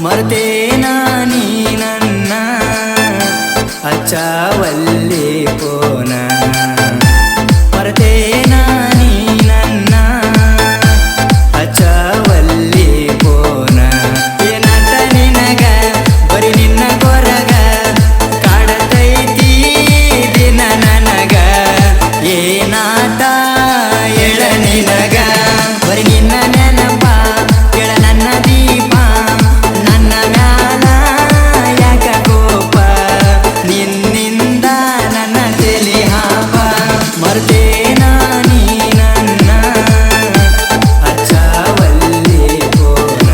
ಮರ್ತೇನ ನೀ ನನ್ನ ಹಚ್ಚವಲ್ಲಿ ಪೋನ ಮರ್ತೇನ ನೀ ನನ್ನ ಹಚ್ಚವಲ್ಲಿ ಪೋನ ಏನಟ ನಿನಗ ಬರಿ ನಿನ್ನ ಕೊರಗ ಕಾಡತೈತಿ ದಿನ ನನಗ ಏನಾಟ ಎಳ ನಿನಗ ಬರಿ ನಿನ್ನ ನೆನಪ ಕೆಳ ನನ್ನ ದೀಪ ನನ್ನ ಮ್ಯಾಲ ಯಾಕ ಕೋಪ ನಿನ್ನಿಂದ ನನ್ನ ತಲೆ ಹಾಪ ಮರ್ತೇನ ನೀ ನನ್ನ ಹಚ್ಚವಲ್ಲಿ ಪೋನ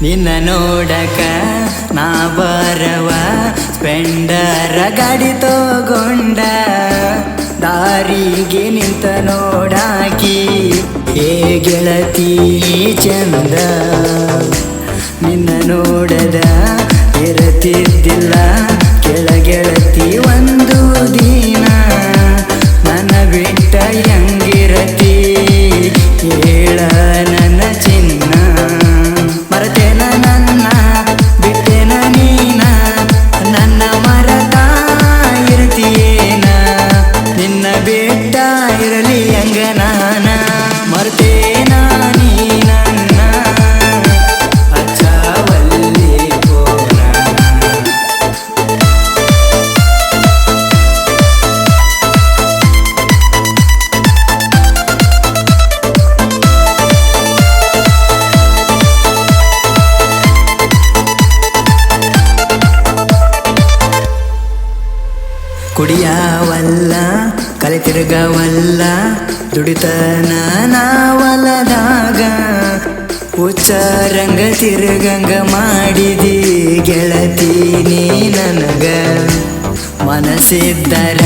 ನಿನ್ನ ನೋಡಕ ನಾ ಬರವ ಸ್ಪೆಂಡರ ಗಾಡಿ ತಗೊಂಡ ದಾರಿಗೆ ನಿಂತ ನೋಡಾಕಿ ಏ ಗೆಳತಿ ಚಂದ ನಿನ್ನ ನೋಡದ ಇರತಿದ್ದಿಲ್ಲ ಕೆಳಗೆಳತಿ ಒಂದು ದಿನ ನನ್ನ ಬಿಟ್ಟ ಹೆಂಗಿರತಿ ಹೇಳ ನನ್ನ ಚಿನ್ನ ಮರತೇನ ನನ್ನ ಬಿಟ್ಟೆನ ನೀನ ನನ್ನ ಮರತ ಇರ್ತೀಯೇನ ನಿನ್ನ ಬಿಟ್ಟ ಇರಲಿ ಹಂಗ ನಾನ ಮರ್ತೇನ ನೀ ನನ್ನ ಹಚ್ಚವಲ್ಲಿ ಪೋನ ಕುಡಿಯಾವಲ್ಲ ಕಲೆ ತಿರುಗವಲ್ಲ ದುಡಿತನ ನಾವಲದಾಗ ಹುಚ್ಚರಂಗ ತಿರುಗಂಗ ಮಾಡಿದಿ ಗೆಳತಿ ನೀ ನನಗ ಮನಸ್ಸಿದ್ದರ